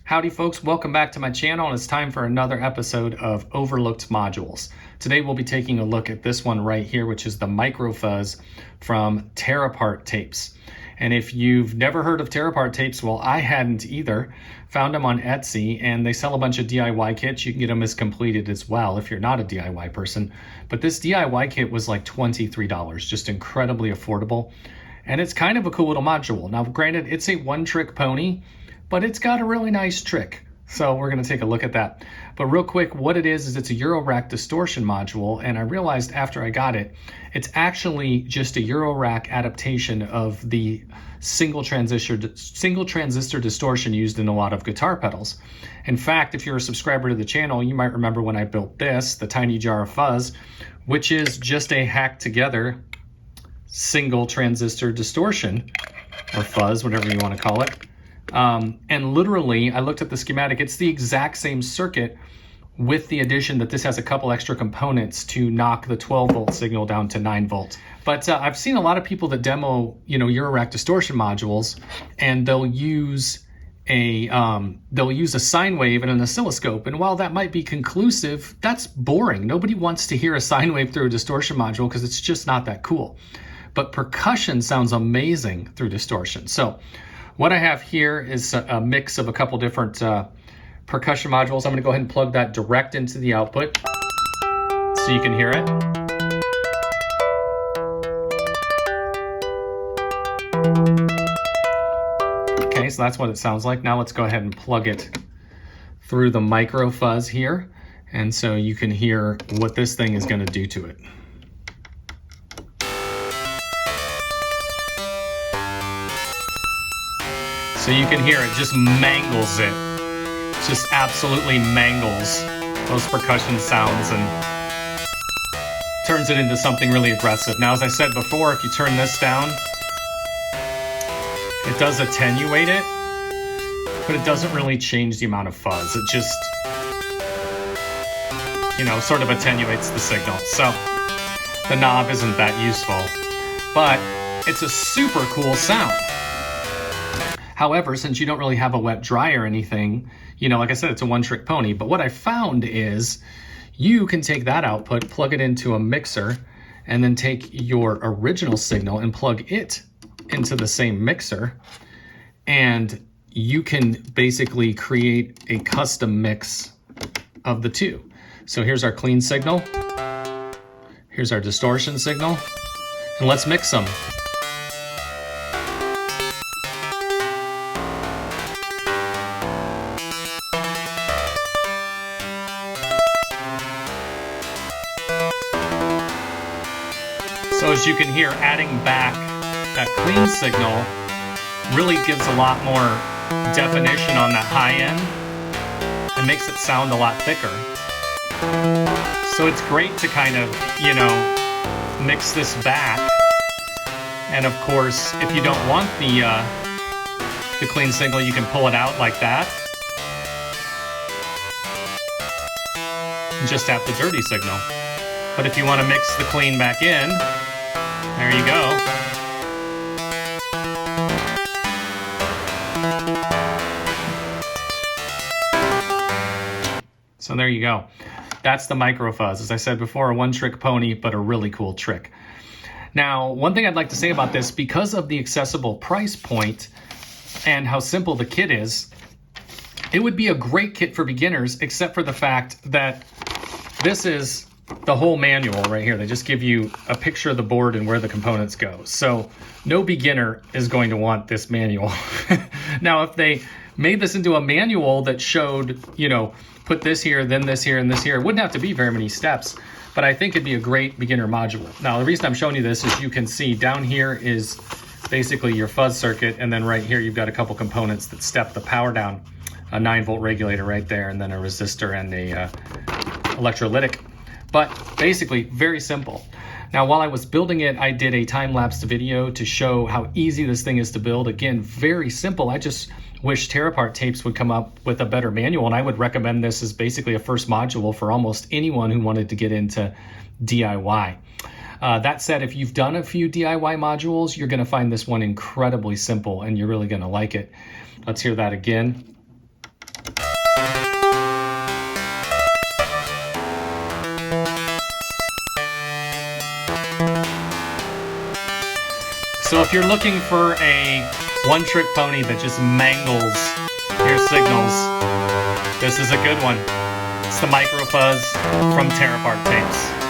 Howdy folks, welcome back to my channel, and it's time for another episode of Overlooked Modules. Today we'll be taking a look at this one right here, which is the Microfuzz from Tear Apart Tapes. And if you've never heard of Tear Apart Tapes, well, I hadn't either. Found them on Etsy, and they sell a bunch of DIY kits. You can get them as completed as well if you're not a DIY person. But this DIY kit was like $23, just incredibly affordable. And it's kind of a cool little module. Now, granted, it's a one-trick pony, but it's got a really nice trick. So we're gonna take a look at that. But real quick, what it is it's a Eurorack distortion module, and I realized after I got it, it's actually just a Eurorack adaptation of the single transistor distortion used in a lot of guitar pedals. In fact, if you're a subscriber to the channel, you might remember when I built this, the tiny jar of fuzz, which is just a hacked together single transistor distortion, or fuzz, whatever you wanna call it. And literally, I looked at the schematic, it's the exact same circuit with the addition that this has a couple extra components to knock the 12 volt signal down to 9 volts. But I've seen a lot of people that demo, Eurorack distortion modules, and they'll use a sine wave and an oscilloscope. And while that might be conclusive, that's boring. Nobody wants to hear a sine wave through a distortion module because it's just not that cool. But percussion sounds amazing through distortion. So what I have here is a mix of a couple different percussion modules. I'm gonna go ahead and plug that direct into the output so you can hear it. Okay, so that's what it sounds like. Now let's go ahead and plug it through the Microfuzz here. And so you can hear what this thing is gonna do to it. So you can hear it just mangles it. Just absolutely mangles those percussion sounds and turns it into something really aggressive. Now, as I said before, if you turn this down, it does attenuate it, but it doesn't really change the amount of fuzz. It just, sort of attenuates the signal. So the knob isn't that useful, but it's a super cool sound. However, since you don't really have a wet dry or anything, like I said, it's a one-trick pony. But what I found is you can take that output, plug it into a mixer, and then take your original signal and plug it into the same mixer. And you can basically create a custom mix of the two. So here's our clean signal. Here's our distortion signal. And let's mix them. So as you can hear, adding back that clean signal really gives a lot more definition on that high end and makes it sound a lot thicker. So it's great to kind of, mix this back. And of course, if you don't want the clean signal, you can pull it out like that. And just have the dirty signal. But if you want to mix the clean back in, there you go. So there you go. That's the Microfuzz. As I said before, a one-trick pony, but a really cool trick. Now, one thing I'd like to say about this, because of the accessible price point and how simple the kit is, it would be a great kit for beginners, except for the fact that this is the whole manual right here. They just give you a picture of the board and where the components go. So no beginner is going to want this manual. Now, if they made this into a manual that showed, put this here, then this here, and this here, it wouldn't have to be very many steps, but I think it'd be a great beginner module. Now, the reason I'm showing you this is you can see down here is basically your fuzz circuit, and then right here you've got a couple components that step the power down. A 9-volt regulator right there, and then a resistor and a electrolytic. But basically, very simple. Now, while I was building it, I did a time-lapse video to show how easy this thing is to build. Again, very simple. I just wish Tear Apart Tapes would come up with a better manual, and I would recommend this as basically a first module for almost anyone who wanted to get into DIY. That said, if you've done a few DIY modules, you're gonna find this one incredibly simple and you're really gonna like it. Let's hear that again. So if you're looking for a one-trick pony that just mangles your signals, this is a good one. It's the Microfuzz from Tear Apart Tapes.